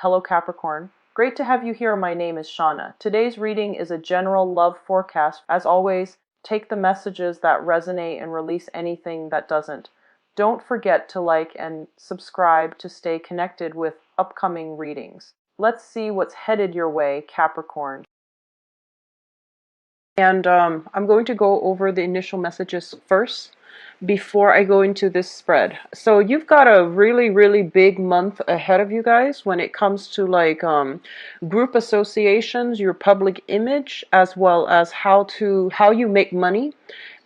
Hello Capricorn. Great to have you here. My name is Shauna. Today's reading is a general love forecast. As always, take the messages that resonate and release anything that doesn't. Don't forget to like and subscribe to stay connected with upcoming readings. Let's see what's headed your way, Capricorn. And I'm going to go over the initial messages first before I go into this spread. So you've got a really big month ahead of you guys when it comes to like group associations, your public image, as well as how you make money.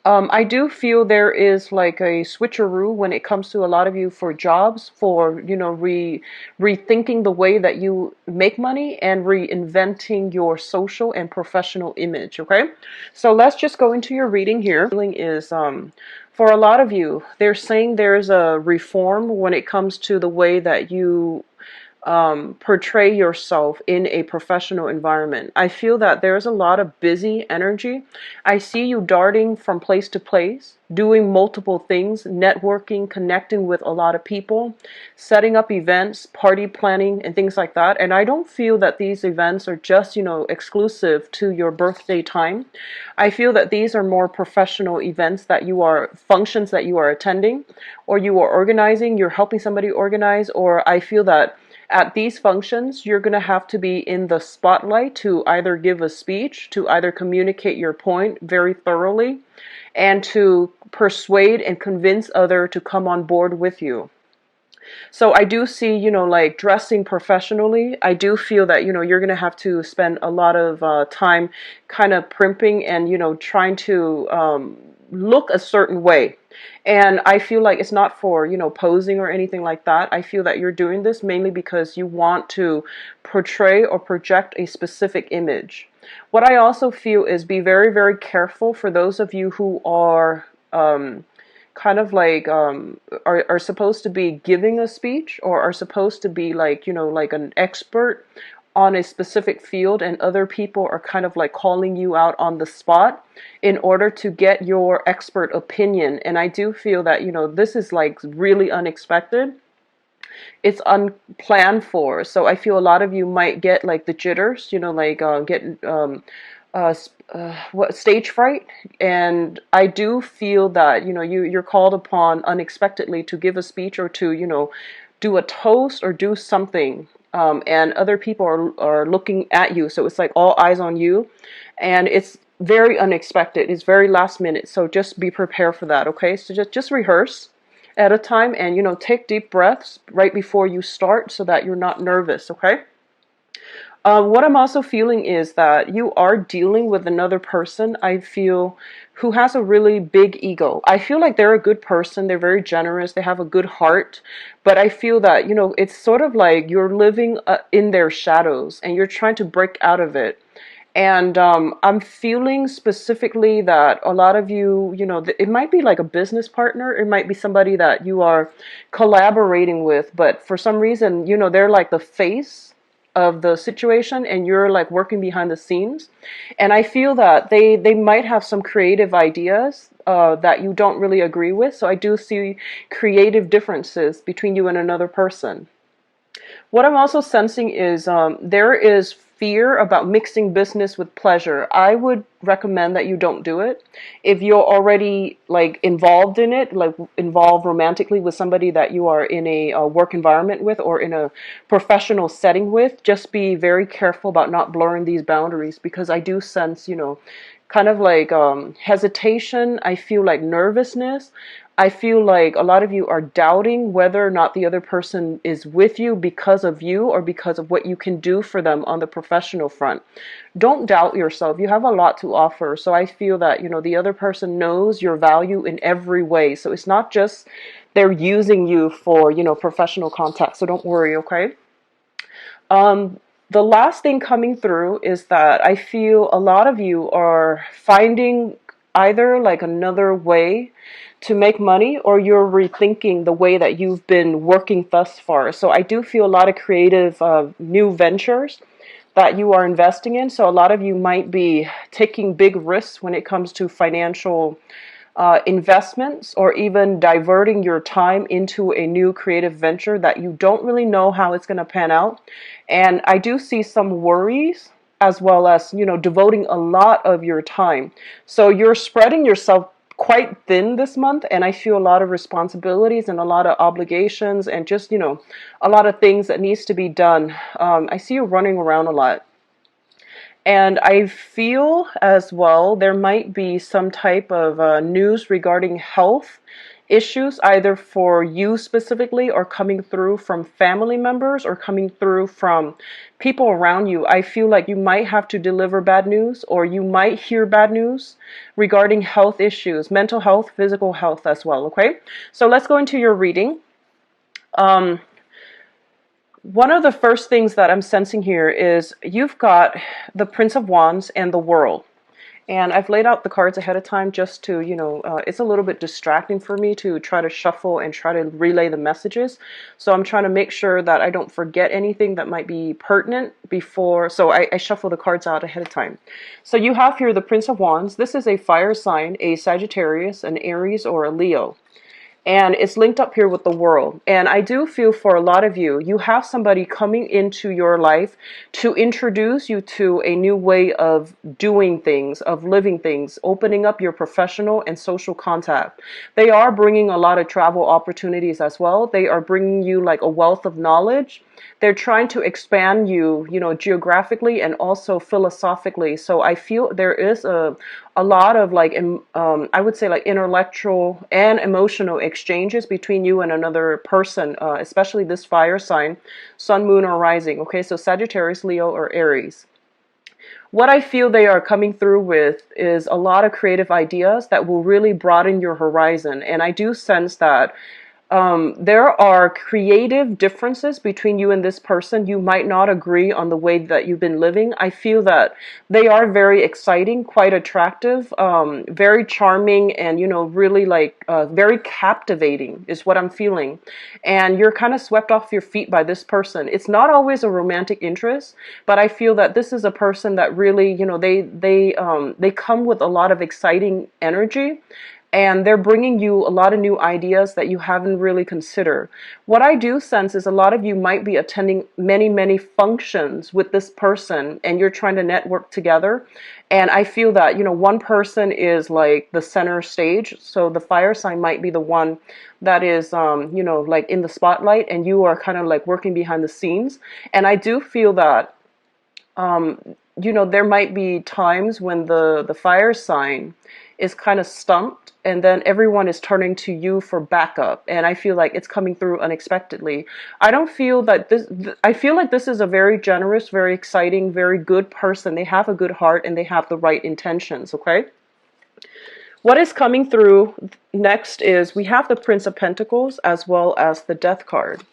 I do feel there is like a switcheroo when it comes to a lot of you for jobs, for, rethinking the way that you make money and reinventing your social and professional image, okay? So let's just go into your reading here. Feeling is, for a lot of you, they're saying there's a reform when it comes to the way that you portray yourself in a professional environment. I feel that there's a lot of busy energy. I see you darting from place to place, doing multiple things, networking, connecting with a lot of people, setting up events, party planning, and things like that. And I don't feel that these events are just, exclusive to your birthday time. I feel that these are more professional events functions that you are attending, or you are organizing, you're helping somebody organize, or I feel that at these functions, you're going to have to be in the spotlight to either give a speech, to either communicate your point very thoroughly, and to persuade and convince others to come on board with you. So I do see, like dressing professionally. I do feel that, you're going to have to spend a lot of time kind of primping and, trying to look a certain way. And I feel like it's not for, posing or anything like that. I feel that you're doing this mainly because you want to portray or project a specific image. What I also feel is be very careful for those of you who are kind of like are supposed to be giving a speech, or are supposed to be like, like an expert on a specific field, and other people are kind of like calling you out on the spot in order to get your expert opinion. And I do feel that, this is like really unexpected. It's unplanned for. So I feel a lot of you might get like the jitters, what stage fright. And I do feel that, you're called upon unexpectedly to give a speech, or to, do a toast or do something. And other people are looking at you. So it's like all eyes on you. And it's very unexpected. It's very last minute. So just be prepared for that, okay? So just rehearse at a time, and, take deep breaths right before you start so that you're not nervous, okay? What I'm also feeling is that you are dealing with another person, I feel, who has a really big ego. I feel like they're a good person. They're very generous. They have a good heart. But I feel that, it's sort of like you're living in their shadows and you're trying to break out of it. And I'm feeling specifically that a lot of you, it might be like a business partner. It might be somebody that you are collaborating with. But for some reason, they're like the face of the situation, and you're like working behind the scenes. And I feel that they might have some creative ideas that you don't really agree with. So I do see creative differences between you and another person. What I'm also sensing is there is fear about mixing business with pleasure. I would recommend that you don't do it. If you're already like involved in it, like involved romantically with somebody that you are in a work environment with, or in a professional setting with, just be very careful about not blurring these boundaries, because I do sense, kind of like hesitation. I feel like nervousness. I feel like a lot of you are doubting whether or not the other person is with you because of you, or because of what you can do for them on the professional front. Don't doubt yourself. You have a lot to offer. So I feel that, the other person knows your value in every way. So it's not just they're using you for, professional contact. So don't worry, okay? The last thing coming through is that I feel a lot of you are finding either like another way to make money, or you're rethinking the way that you've been working thus far. So I do feel a lot of creative new ventures that you are investing in. So a lot of you might be taking big risks when it comes to financial investments, or even diverting your time into a new creative venture that you don't really know how it's going to pan out. And I do see some worries, as well as, devoting a lot of your time. So you're spreading yourself quite thin this month, and I feel a lot of responsibilities and a lot of obligations, and just, a lot of things that needs to be done. I see you running around a lot. And I feel as well there might be some type of news regarding health issues, either for you specifically, or coming through from family members, or coming through from people around you. I feel like you might have to deliver bad news, or you might hear bad news regarding health issues, mental health, physical health as well. Okay, so let's go into your reading. Um, One of the first things that I'm sensing here is you've got the Prince of Wands and the World. And I've laid out the cards ahead of time just to, it's a little bit distracting for me to try to shuffle and try to relay the messages. So I'm trying to make sure that I don't forget anything that might be pertinent before. So I shuffle the cards out ahead of time. So you have here the Prince of Wands. This is a fire sign, a Sagittarius, an Aries, or a Leo. And it's linked up here with the World. And I do feel for a lot of you, you have somebody coming into your life to introduce you to a new way of doing things, of living things, opening up your professional and social contact. They are bringing a lot of travel opportunities as well. They are bringing you like a wealth of knowledge. They're trying to expand you, geographically and also philosophically. So I feel there is a lot of like, I would say like intellectual and emotional exchanges between you and another person, especially this fire sign, sun, moon, or rising. Okay, so Sagittarius, Leo, or Aries. What I feel they are coming through with is a lot of creative ideas that will really broaden your horizon. And I do sense that there are creative differences between you and this person. You might not agree on the way that you've been living. I feel that they are very exciting, quite attractive, very charming, and, really like very captivating is what I'm feeling. And you're kind of swept off your feet by this person. It's not always a romantic interest, but I feel that this is a person that really, they come with a lot of exciting energy. And they're bringing you a lot of new ideas that you haven't really considered. What I do sense is a lot of you might be attending many, many functions with this person, and you're trying to network together. And I feel that, one person is like the center stage. So the fire sign might be the one that is, like in the spotlight, and you are kind of like working behind the scenes. And I do feel that, there might be times when the fire sign is kind of stumped, and then everyone is turning to you for backup, and I feel like it's coming through unexpectedly. I don't feel that I feel like this is a very generous, very exciting, very good person. They have a good heart, and they have the right intentions. Okay, what is coming through next is we have the Prince of Pentacles as well as the Death card.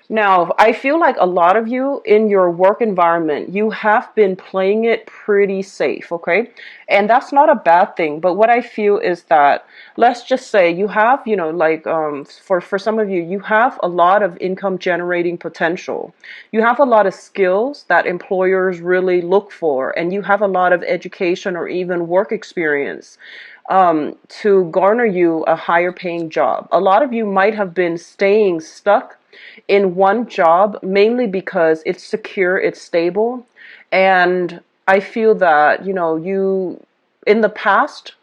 Now, I feel like a lot of you in your work environment, you have been playing it pretty safe, okay? And that's not a bad thing. But what I feel is that, let's just say you have, for some of you, you have a lot of income generating potential. You have a lot of skills that employers really look for, and you have a lot of education or even work experience to garner you a higher paying job. A lot of you might have been staying stuck in one job, mainly because it's secure, it's stable. And I feel that, you, in the past,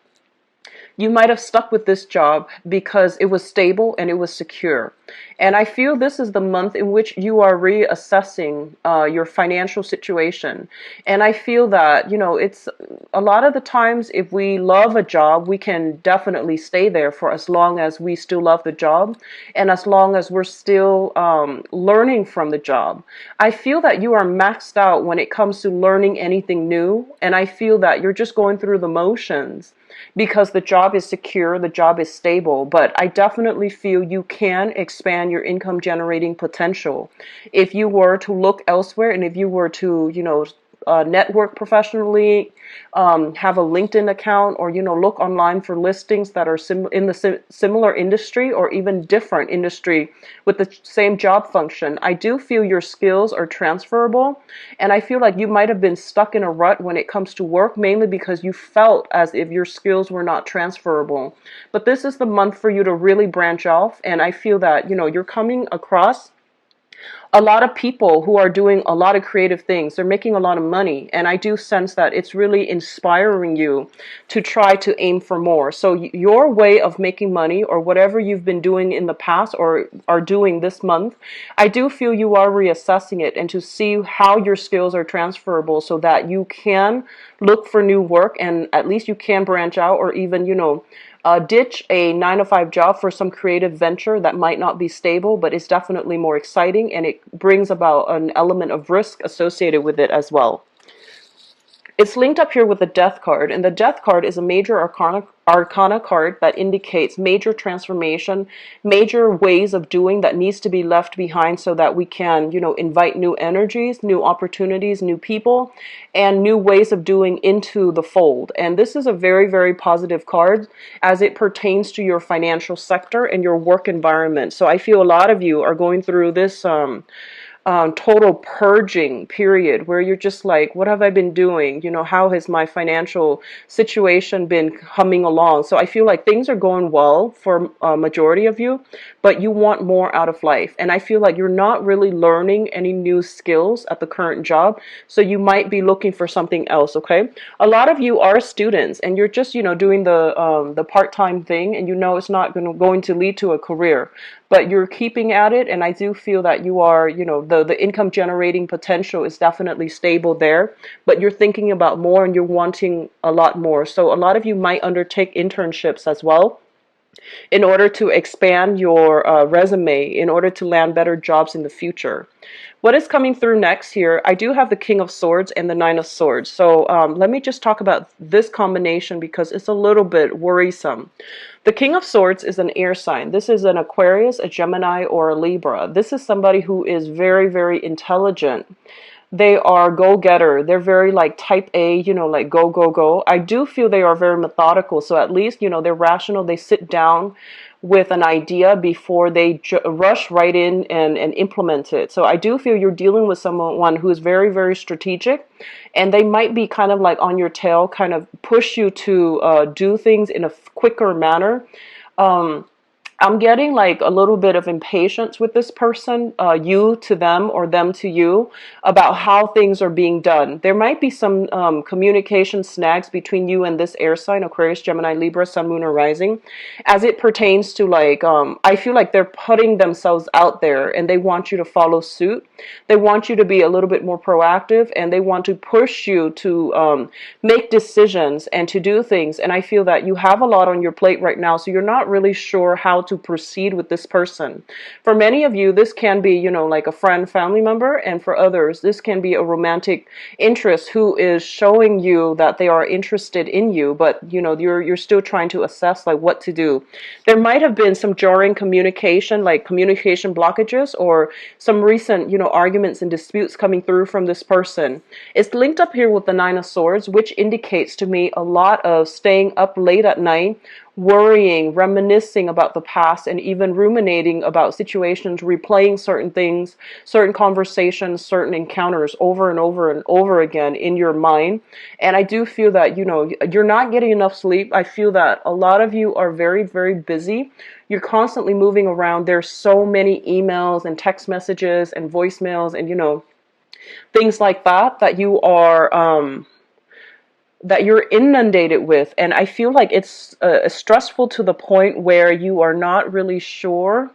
you might have stuck with this job because it was stable and it was secure. And I feel this is the month in which you are reassessing your financial situation. And I feel that, it's a lot of the times if we love a job, we can definitely stay there for as long as we still love the job, and as long as we're still learning from the job. I feel that you are maxed out when it comes to learning anything new. And I feel that you're just going through the motions because the job is secure, the job is stable. But I definitely feel you can expand your income generating potential if you were to look elsewhere, and if you were to, network professionally, have a LinkedIn account, or look online for listings that are in the similar industry or even different industry with the same job function. I do feel your skills are transferable, and I feel like you might have been stuck in a rut when it comes to work, mainly because you felt as if your skills were not transferable. But this is the month for you to really branch off, and I feel that you're coming across a lot of people who are doing a lot of creative things. They're making a lot of money. And I do sense that it's really inspiring you to try to aim for more. So your way of making money, or whatever you've been doing in the past or are doing this month, I do feel you are reassessing it, and to see how your skills are transferable so that you can look for new work, and at least you can branch out, or even, ditch a 9-to-5 job for some creative venture that might not be stable, but is definitely more exciting, and it brings about an element of risk associated with it as well. It's linked up here with the Death card, and the Death card is a major arcana card that indicates major transformation, major ways of doing that needs to be left behind so that we can, invite new energies, new opportunities, new people, and new ways of doing into the fold. And this is a very, very positive card as it pertains to your financial sector and your work environment. So I feel a lot of you are going through this total purging period where you're just like, what have I been doing? How has my financial situation been humming along? So I feel like things are going well for a majority of you, but you want more out of life. And I feel like you're not really learning any new skills at the current job. So you might be looking for something else. Okay. A lot of you are students, and you're just, doing the part-time thing, and it's not going to lead to a career, but you're keeping at it. And I do feel that you are, the income generating potential is definitely stable there, but you're thinking about more and you're wanting a lot more. So a lot of you might undertake internships as well in order to expand your resume, in order to land better jobs in the future. What is coming through next here, I do have the King of Swords and the Nine of Swords. So let me just talk about this combination because it's a little bit worrisome. The King of Swords is an air sign. This is an Aquarius, a Gemini, or a Libra. This is somebody who is very, very intelligent. They are go-getter. They're very like type A, like go, go, go. I do feel they are very methodical. So at least, they're rational. They sit down with an idea before they rush right in and implement it. So I do feel you're dealing with someone who is very, very strategic, and they might be kind of like on your tail, kind of push you to do things in a quicker manner. I'm getting like a little bit of impatience with this person, you to them or them to you, about how things are being done. There might be some communication snags between you and this air sign, Aquarius, Gemini, Libra, Sun, Moon, or Rising, as it pertains to like, I feel like they're putting themselves out there and they want you to follow suit. They want you to be a little bit more proactive, and they want to push you to make decisions and to do things. And I feel that you have a lot on your plate right now, so you're not really sure how to proceed with this person. For many of you, this can be, like a friend, family member, and for others, this can be a romantic interest who is showing you that they are interested in you, but you're still trying to assess like what to do. There might have been some jarring communication, like communication blockages, or some recent, arguments and disputes coming through from this person. It's linked up here with the Nine of Swords, which indicates to me a lot of staying up late at night, worrying, reminiscing about the past, and even ruminating about situations, replaying certain things, certain conversations, certain encounters over and over and over again in your mind. And I do feel that, you're not getting enough sleep. I feel that a lot of you are very, very busy. You're constantly moving around. There's so many emails and text messages and voicemails and, things like that you are, that you're inundated with. And I feel like it's stressful to the point where you are not really sure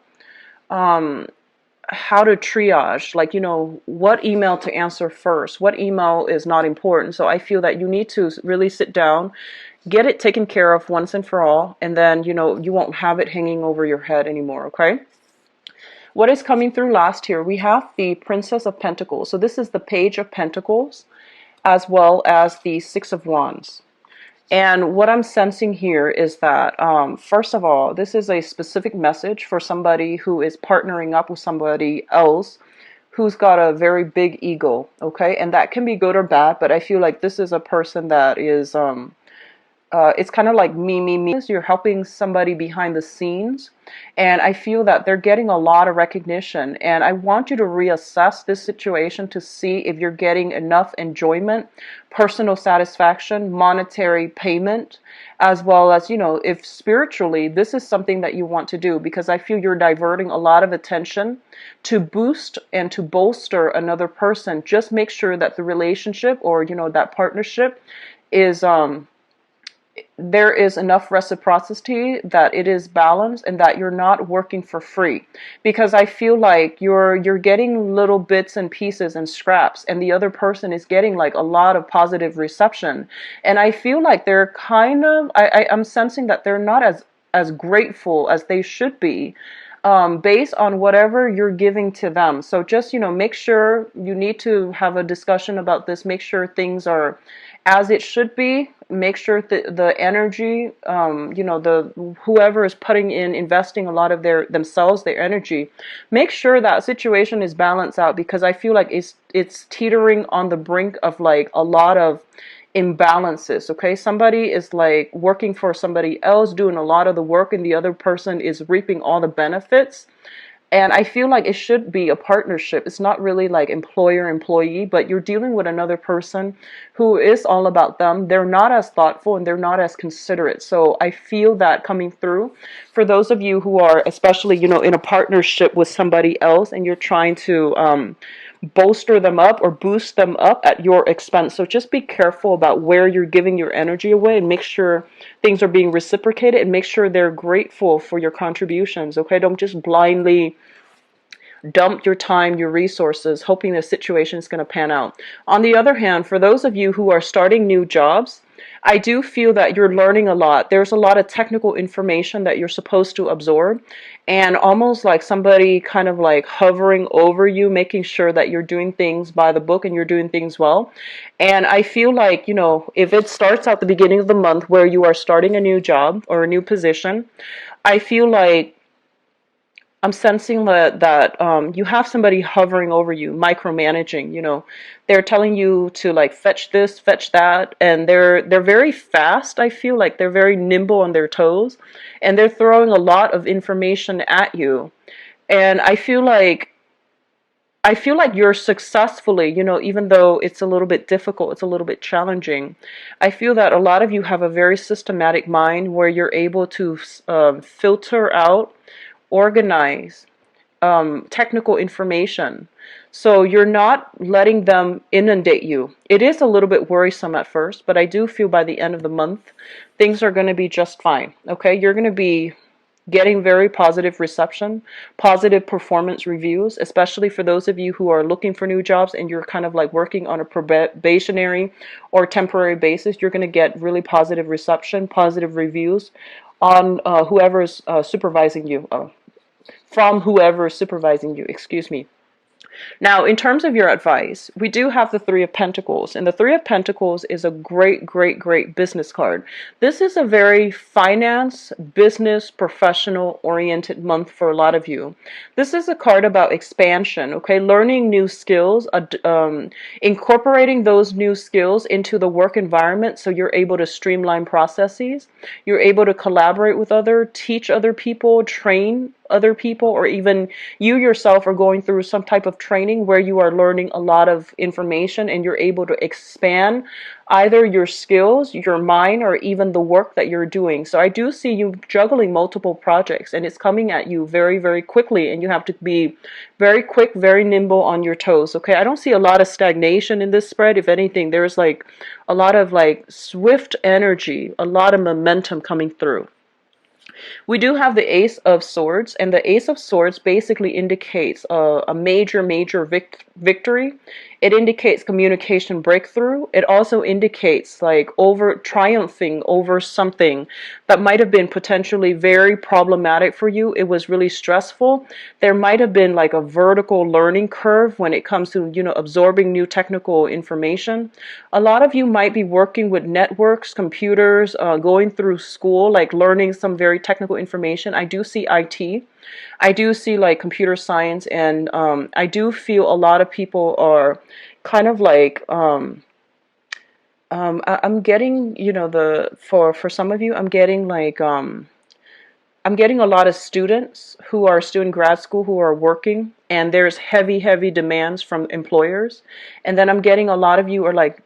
how to triage, like, what email to answer first, what email is not important. So I feel that you need to really sit down, get it taken care of once and for all, and then, you won't have it hanging over your head anymore, okay? What is coming through last here? We have the Princess of Pentacles. So this is the Page of Pentacles, as well as the Six of Wands. And what I'm sensing here is that, first of all, this is a specific message for somebody who is partnering up with somebody else who's got a very big ego, okay? And that can be good or bad, but I feel like this is a person that is it's kind of like me. You're helping somebody behind the scenes, and I feel that they're getting a lot of recognition. And I want you to reassess this situation to see if you're getting enough enjoyment, personal satisfaction, monetary payment, as well as, if spiritually this is something that you want to do, because I feel you're diverting a lot of attention to boost and to bolster another person. Just make sure that the relationship or, that partnership is there is enough reciprocity, that it is balanced, and that you're not working for free. Because I feel like you're getting little bits and pieces and scraps, and the other person is getting like a lot of positive reception. And I feel like they're kind of I'm sensing that they're not as grateful as they should be, based on whatever you're giving to them. So just, make sure, you need to have a discussion about this. Make sure things are as it should be. Make sure that the energy, the whoever is putting in, investing a lot of their energy, make sure that situation is balanced out, because I feel like it's teetering on the brink of like a lot of imbalances. Okay, somebody is like working for somebody else, doing a lot of the work, and the other person is reaping all the benefits. And I feel like it should be a partnership. It's not really like employer-employee, but you're dealing with another person who is all about them. They're not as thoughtful and they're not as considerate. So I feel that coming through. For those of you who are especially, in a partnership with somebody else, and you're trying to bolster them up or boost them up at your expense. So just be careful about where you're giving your energy away, and make sure things are being reciprocated, and make sure they're grateful for your contributions. Okay, don't just blindly dump your time, your resources, hoping the situation is going to pan out. On the other hand, for those of you who are starting new jobs, I do feel that you're learning a lot. There's a lot of technical information that you're supposed to absorb, and almost like somebody kind of like hovering over you, making sure that you're doing things by the book and you're doing things well. And I feel like, if it starts at the beginning of the month where you are starting a new job or a new position, I feel like I'm sensing that you have somebody hovering over you, micromanaging. They're telling you to like fetch this, fetch that, and they're very fast. I feel like they're very nimble on their toes, and they're throwing a lot of information at you. And I feel like you're successfully, even though it's a little bit difficult, it's a little bit challenging. I feel that a lot of you have a very systematic mind where you're able to filter out, organize technical information. So you're not letting them inundate you. It is a little bit worrisome at first, but I do feel by the end of the month, things are going to be just fine. Okay, you're going to be getting very positive reception, positive performance reviews, especially for those of you who are looking for new jobs and you're kind of like working on a probationary or temporary basis. You're going to get really positive reception, positive reviews on whoever is supervising you, from whoever is supervising you, excuse me. Now, in terms of your advice, we do have the Three of Pentacles, and the Three of Pentacles is a great, great, great business card. This is a very finance, business, professional oriented month for a lot of you. This is a card about expansion, okay? Learning new skills, incorporating those new skills into the work environment so you're able to streamline processes. You're able to collaborate with teach other people, train other people, or even you yourself are going through some type of training where you are learning a lot of information and you're able to expand either your skills, your mind, or even the work that you're doing. So I do see you juggling multiple projects, and it's coming at you very, very quickly, and you have to be very quick, very nimble on your toes. Okay, I don't see a lot of stagnation in this spread. If anything, there's like a lot of like swift energy, a lot of momentum coming through. We do have the Ace of Swords, and the Ace of Swords basically indicates a major, major victory. It indicates communication breakthrough. It also indicates like triumphing over something that might have been potentially very problematic for you. It was really stressful. There might have been like a vertical learning curve when it comes to, absorbing new technical information. A lot of you might be working with networks, computers, going through school, like learning some very technical information. I do see IT. I do see like computer science, and I do feel a lot of people are kind of like I'm getting, you know, the for some of you, I'm getting a lot of students who are still in grad school who are working, and there's heavy demands from employers. And then I'm getting a lot of you are like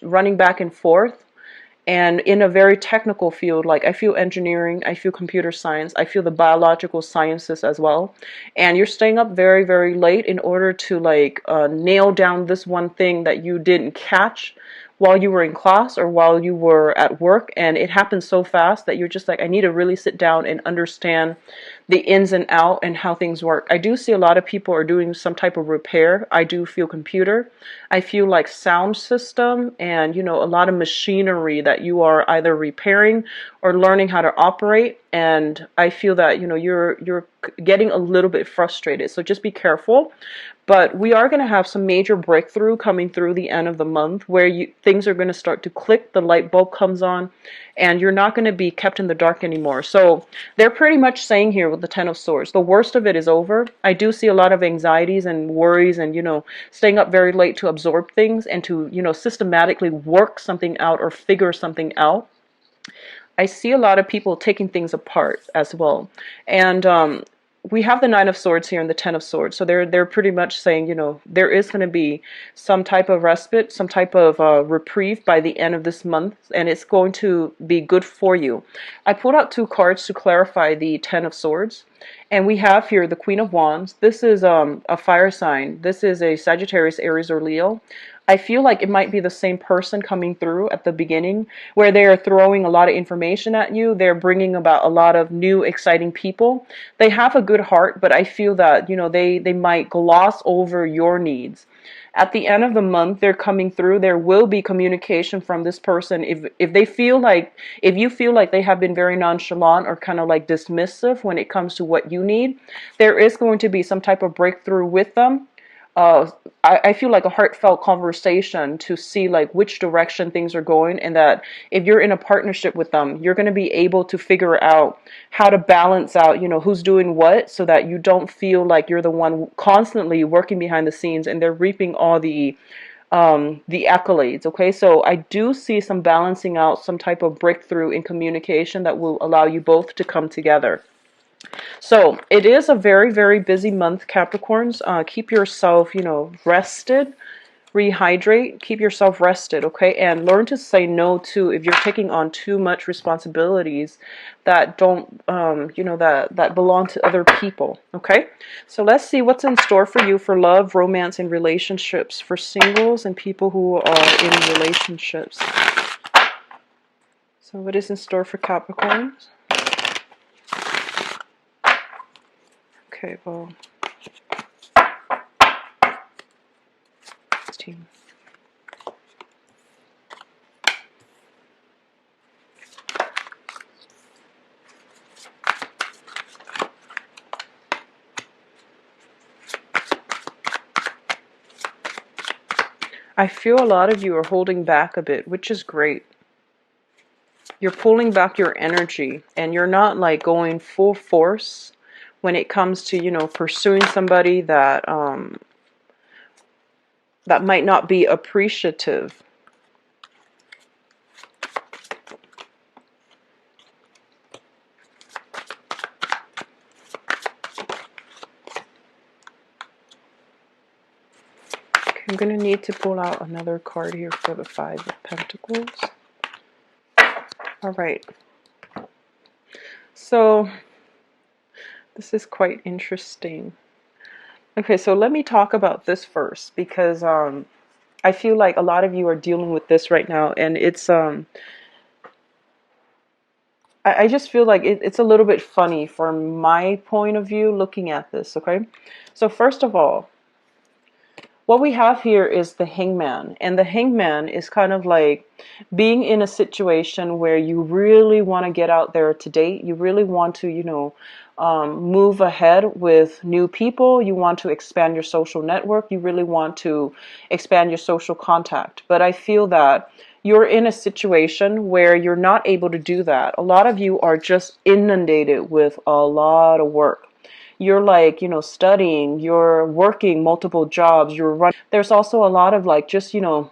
running back and forth, and in a very technical field. Like I feel engineering, I feel computer science, I feel the biological sciences as well. And you're staying up very late in order to like nail down this one thing that you didn't catch while you were in class or while you were at work, and it happens so fast that you're just like, I need to really sit down and understand the ins and out and how things work. I do see a lot of people are doing some type of repair. I do feel computer. I feel like sound system, and you know, a lot of machinery that you are either repairing or learning how to operate. And I feel that, you know, you're getting a little bit frustrated. So just be careful. But we are going to have some major breakthrough coming through the end of the month where things are going to start to click, the light bulb comes on, and you're not going to be kept in the dark anymore. So they're pretty much saying here with the Ten of Swords, the worst of it is over. I do see a lot of anxieties and worries and, you know, staying up very late to absorb things and to, you know, systematically work something out or figure something out. I see a lot of people taking things apart as well. And we have the Nine of Swords here and the Ten of Swords. So they're pretty much saying, you know, there is going to be some type of respite, some type of reprieve by the end of this month, and it's going to be good for you. I pulled out two cards to clarify the Ten of Swords. And we have here the Queen of Wands. This is a fire sign. This is a Sagittarius, Aries, or Leo. I feel like it might be the same person coming through at the beginning where they are throwing a lot of information at you. They're bringing about a lot of new, exciting people. They have a good heart, but I feel that, you know, they might gloss over your needs. At the end of the month, they're coming through. There will be communication from this person. If they feel like, if you feel like they have been very nonchalant or kind of like dismissive when it comes to what you need, there is going to be some type of breakthrough with them. I feel like a heartfelt conversation to see like which direction things are going, and that if you're in a partnership with them, you're going to be able to figure out how to balance out, you know, who's doing what, so that you don't feel like you're the one constantly working behind the scenes and they're reaping all the accolades. Okay, so I do see some balancing out, some type of breakthrough in communication that will allow you both to come together. So it is a very busy month, Capricorns. Keep yourself, you know, rested, rehydrate, keep yourself rested, okay? And learn to say no to if you're taking on too much responsibilities that don't, you know, that belong to other people, okay? So let's see what's in store for you for love, romance, and relationships, for singles and people who are in relationships. So what is in store for Capricorns? Okay, well, team. I feel a lot of you are holding back a bit, which is great. You're pulling back your energy, and you're not like going full force when it comes to, you know, pursuing somebody that that might not be appreciative. Okay, I'm going to need to pull out another card here for the Five of Pentacles. All right. So this is quite interesting. Okay, so let me talk about this first, because I feel like a lot of you are dealing with this right now, and it's I just feel like it's a little bit funny from my point of view looking at this, okay? So first of all, what we have here is the Hangman, and the Hangman is kind of like being in a situation where you really want to get out there to date. You really want to, you know, move ahead with new people. You want to expand your social network. You really want to expand your social contact. But I feel that you're in a situation where you're not able to do that. A lot of you are just inundated with a lot of work. you're like, studying, you're working multiple jobs, you're running. There's also a lot of like just, you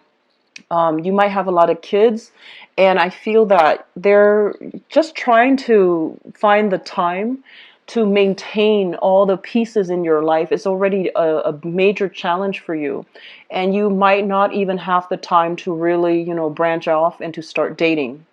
might have a lot of kids, and I feel that they're just trying to find the time to maintain all the pieces in your life. It's already a major challenge for you, and you might not even have the time to really, branch off and to start dating.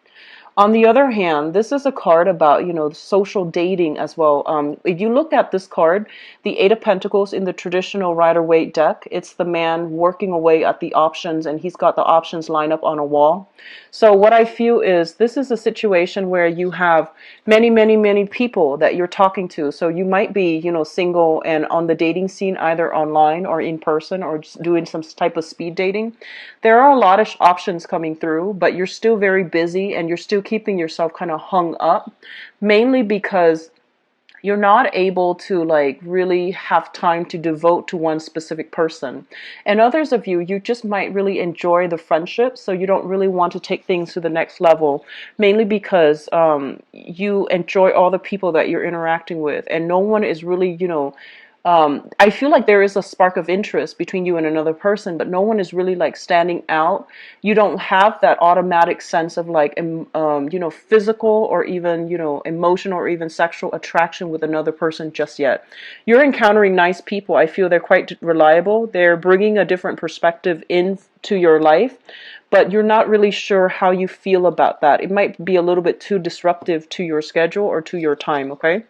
On the other hand, this is a card about, social dating as well. If you look at this card, the Eight of Pentacles in the traditional Rider-Waite deck, it's the man working away at the options, and he's got the options lined up on a wall. So what I feel is this is a situation where you have many, many, many people that you're talking to. So you might be, single and on the dating scene, either online or in person, or just doing some type of speed dating. There are a lot of options coming through, but you're still very busy and you're still keeping yourself kind of hung up, mainly because you're not able to like really have time to devote to one specific person. And others of you, you just might really enjoy the friendship, so you don't really want to take things to the next level, mainly because you enjoy all the people that you're interacting with, and no one is really, I feel like there is a spark of interest between you and another person, but no one is really like standing out. You don't have that automatic sense of like, physical or even, emotional or even sexual attraction with another person just yet. You're encountering nice people. I feel they're quite reliable. They're bringing a different perspective into your life, but you're not really sure how you feel about that. It might be a little bit too disruptive to your schedule or to your time, okay?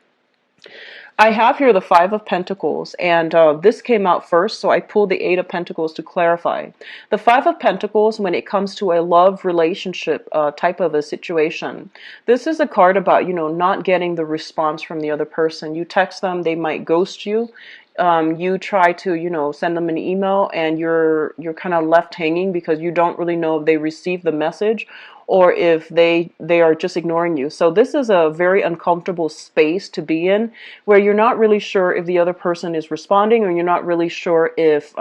I have here the Five of Pentacles, and this came out first, so I pulled the Eight of Pentacles to clarify. The Five of Pentacles, when it comes to a love relationship type of a situation, this is a card about, not getting the response from the other person. You text them, they might ghost you. You try to, send them an email, and you're kind of left hanging because you don't really know if they received the message or if they are just ignoring you. So this is a very uncomfortable space to be in, where you're not really sure if the other person is responding, or you're not really sure if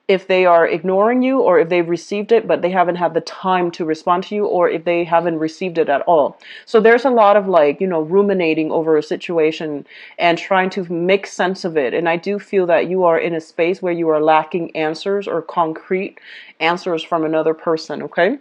if they are ignoring you, or if they've received it but they haven't had the time to respond to you, or if they haven't received it at all. So there's a lot of like, ruminating over a situation and trying to make sense of it. And I do feel that you are in a space where you are lacking answers or concrete answers from another person, okay?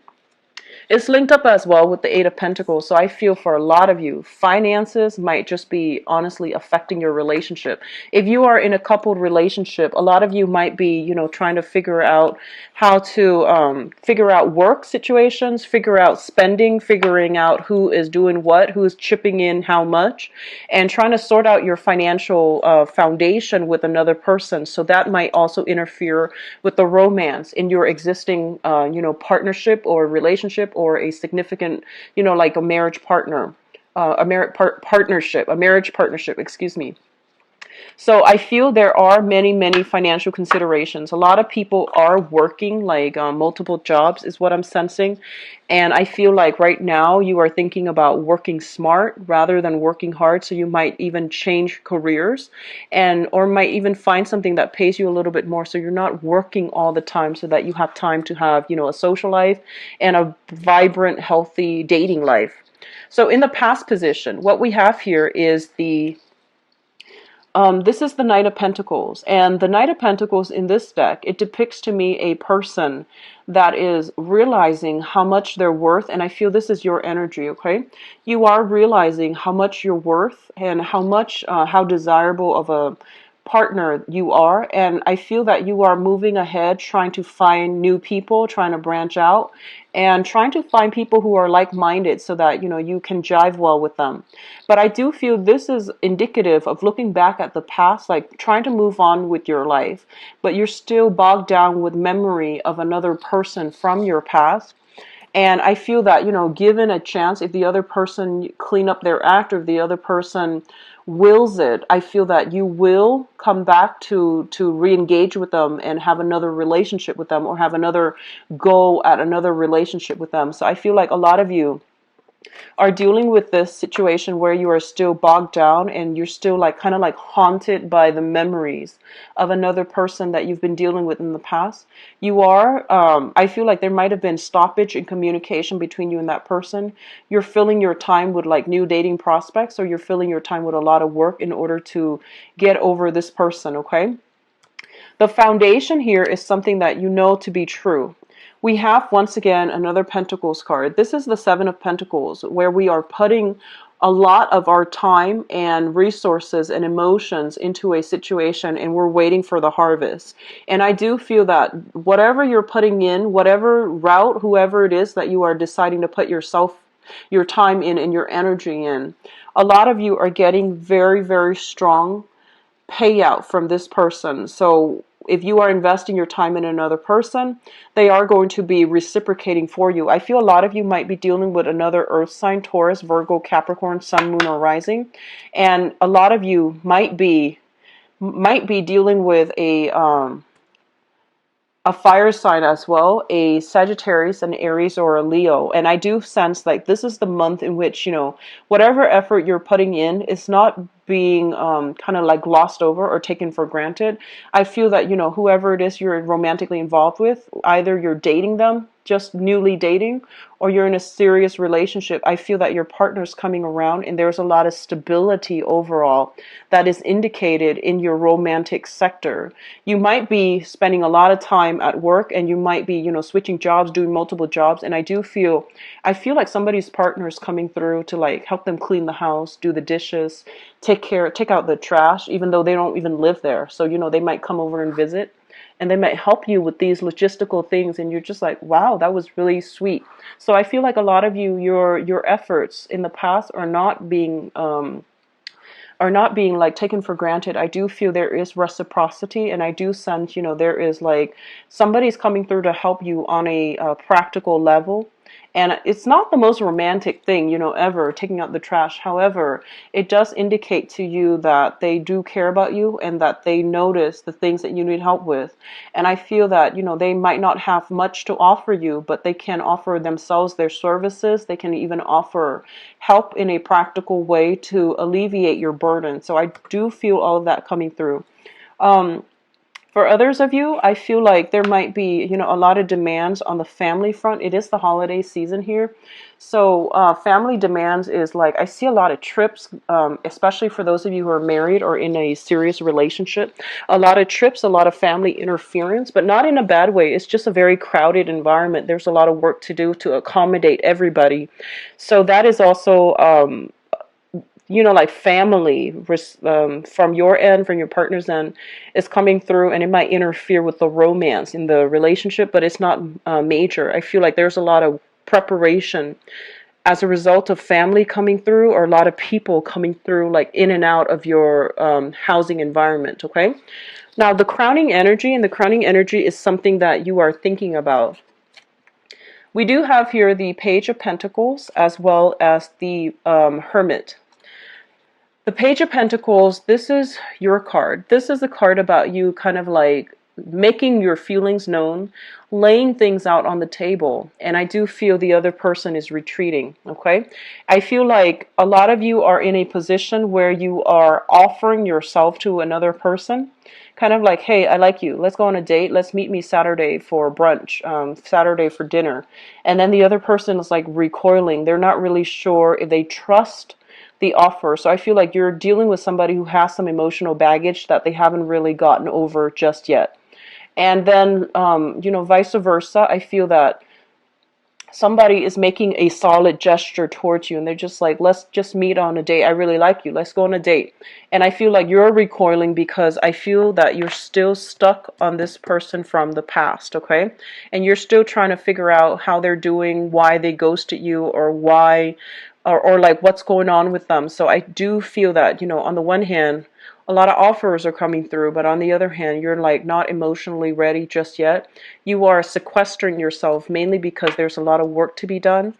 It's linked up as well with the Eight of Pentacles. So I feel for a lot of you, finances might just be honestly affecting your relationship. If you are in a coupled relationship, a lot of you might be, trying to figure out how to figure out work situations, figure out spending, figuring out who is doing what, who is chipping in how much, and trying to sort out your financial foundation with another person. So that might also interfere with the romance in your existing, partnership or relationship, or a significant, like a marriage partner, a marriage partnership, excuse me. So I feel there are many, many financial considerations. A lot of people are working like multiple jobs is what I'm sensing. And I feel like right now you are thinking about working smart rather than working hard. So you might even change careers, or might even find something that pays you a little bit more. So you're not working all the time, so that you have time to have, a social life and a vibrant, healthy dating life. So in the past position, what we have here is this is the Knight of Pentacles, and the Knight of Pentacles in this deck, it depicts to me a person that is realizing how much they're worth, and I feel this is your energy, okay? You are realizing how much you're worth and how desirable of a partner you are, and I feel that you are moving ahead, trying to find new people, trying to branch out, and trying to find people who are like-minded, so that you can jive well with them. But I do feel this is indicative of looking back at the past, like trying to move on with your life, but you're still bogged down with memory of another person from your past. And I feel that, given a chance, if the other person clean up their act, or if the other person wills it, I feel that you will come back to re-engage with them and have another relationship with them, or have another go at another relationship with them. So I feel like a lot of you, are dealing with this situation where you are still bogged down and you're still like kind of like haunted by the memories of another person that you've been dealing with in the past. You are, I feel like there might have been stoppage in communication between you and that person. You're filling your time with like new dating prospects, or you're filling your time with a lot of work in order to get over this person, okay? The foundation here is something that you know to be true. We have, once again, another Pentacles card. This is the Seven of Pentacles, where we are putting a lot of our time and resources and emotions into a situation, and we're waiting for the harvest. And I do feel that whatever you're putting in, whatever route, whoever it is that you are deciding to put your time in and your energy in, a lot of you are getting very, very strong payout from this person. So if you are investing your time in another person, they are going to be reciprocating for you. I feel a lot of you might be dealing with another earth sign, Taurus, Virgo, Capricorn, Sun, Moon, or Rising. And a lot of you might be dealing with a fire sign as well, a Sagittarius, an Aries, or a Leo. And I do sense like this is the month in which, whatever effort you're putting in is not being kind of like glossed over or taken for granted. I feel that, whoever it is you're romantically involved with, either you're dating them, just newly dating, or you're in a serious relationship, I feel that your partner's coming around and there's a lot of stability overall that is indicated in your romantic sector. You might be spending a lot of time at work, and you might be, switching jobs, doing multiple jobs, and I feel like somebody's partner is coming through to like help them clean the house, do the dishes, take out the trash, even though they don't even live there. So, they might come over and visit, and they might help you with these logistical things, and you're just like, wow, that was really sweet. So I feel like a lot of you, your efforts in the past are not being like taken for granted. I do feel there is reciprocity, and I do sense, there is like somebody's coming through to help you on a practical level. And it's not the most romantic thing, ever, taking out the trash. However, it does indicate to you that they do care about you and that they notice the things that you need help with. And I feel that, they might not have much to offer you, but they can offer themselves their services. They can even offer help in a practical way to alleviate your burden. So I do feel all of that coming through. For others of you, I feel like there might be, a lot of demands on the family front. It is the holiday season here. So family demands is like, I see a lot of trips, especially for those of you who are married or in a serious relationship. A lot of trips, a lot of family interference, but not in a bad way. It's just a very crowded environment. There's a lot of work to do to accommodate everybody. So that is also like family from your end, from your partner's end, is coming through, and it might interfere with the romance in the relationship, but it's not major. I feel like there's a lot of preparation as a result of family coming through, or a lot of people coming through, like in and out of your housing environment, okay? Now, the crowning energy, and the crowning energy is something that you are thinking about. We do have here the Page of Pentacles as well as the Hermit. The Page of Pentacles, this is your card. This is a card about you kind of like making your feelings known, laying things out on the table. And I do feel the other person is retreating, okay? I feel like a lot of you are in a position where you are offering yourself to another person. Kind of like, hey, I like you. Let's go on a date. Let's meet me Saturday for brunch, Saturday for dinner. And then the other person is like recoiling. They're not really sure if they trust the offer. So I feel like you're dealing with somebody who has some emotional baggage that they haven't really gotten over just yet. And then, vice versa, I feel that somebody is making a solid gesture towards you, and they're just like, let's just meet on a date. I really like you. Let's go on a date. And I feel like you're recoiling because I feel that you're still stuck on this person from the past, okay? And you're still trying to figure out how they're doing, why they ghosted you, or why, or like what's going on with them. So I do feel that, on the one hand, A lot of offers are coming through, but on the other hand, you're like not emotionally ready just yet. You are sequestering yourself mainly because there's a lot of work to be done.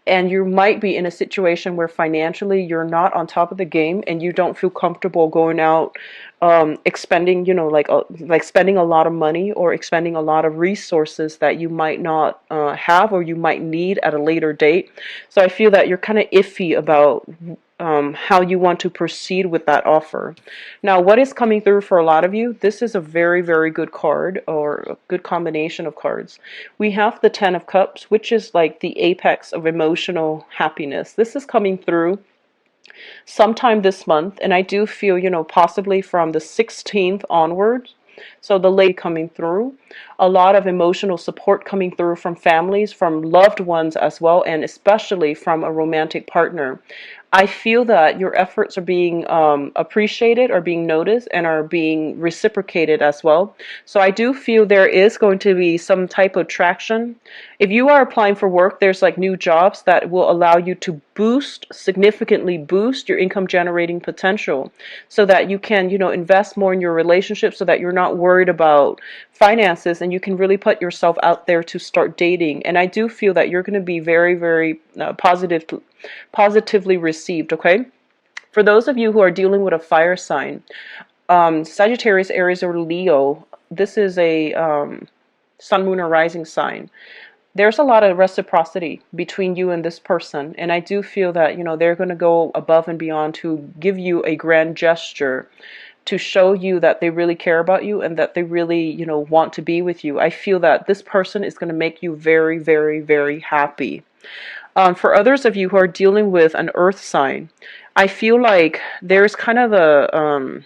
And you might be in a situation where financially you're not on top of the game and you don't feel comfortable going out, expending, like spending a lot of money or expending a lot of resources that you might not have or you might need at a later date. So I feel that you're kind of iffy about how you want to proceed with that offer. Now, what is coming through for a lot of you, this is a very, very good card or a good combination of cards. We have the Ten of Cups, which is like the apex of emotional happiness. This is coming through sometime this month, and I do feel, possibly from the 16th onwards. So the lady coming through, a lot of emotional support coming through from families, from loved ones as well, and especially from a romantic partner. I feel that your efforts are being appreciated, are being noticed, and are being reciprocated as well. So I do feel there is going to be some type of traction. If you are applying for work, there's like new jobs that will allow you to significantly boost your income generating potential so that you can, invest more in your relationship so that you're not worried about finances and you can really put yourself out there to start dating. And I do feel that you're going to be very, very positively received, okay? For those of you who are dealing with a fire sign, Sagittarius, Aries, or Leo, this is a sun, moon, or rising sign. There's a lot of reciprocity between you and this person, and I do feel that they're going to go above and beyond to give you a grand gesture to show you that they really care about you and that they really want to be with you. I feel that this person is going to make you very, very, very happy. For others of you who are dealing with an earth sign, I feel like there's kind of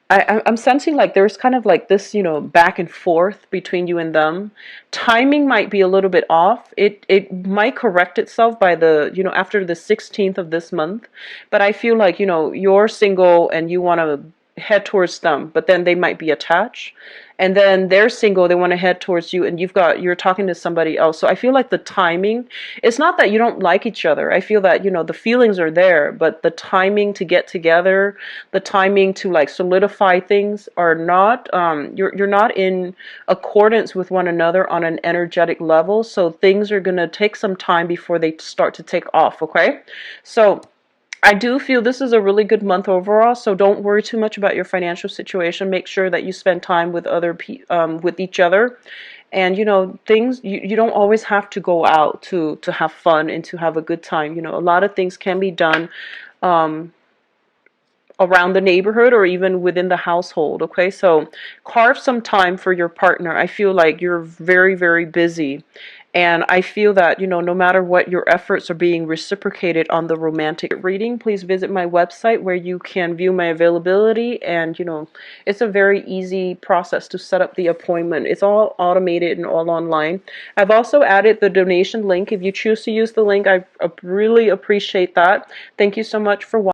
I'm sensing like there's kind of like this, back and forth between you and them. Timing might be a little bit off. It might correct itself by after the 16th of this month. But I feel like, you're single and you want to head towards them, but then they might be attached. And then they're single, they want to head towards you, and you're talking to somebody else. So I feel like the timing, it's not that you don't like each other. I feel that, the feelings are there, but the timing to get together, the timing to like solidify things are not, you're not in accordance with one another on an energetic level. So things are going to take some time before they start to take off, okay? So I do feel this is a really good month overall, so don't worry too much about your financial situation. Make sure that you spend time with with each other, and things you don't always have to go out to have fun and to have a good time. A lot of things can be done around the neighborhood or even within the household. Okay, so carve some time for your partner. I feel like you're very, very busy. And I feel that, no matter what, your efforts are being reciprocated on the romantic reading. Please visit my website where you can view my availability. And, it's a very easy process to set up the appointment. It's all automated and all online. I've also added the donation link. If you choose to use the link, I really appreciate that. Thank you so much for watching.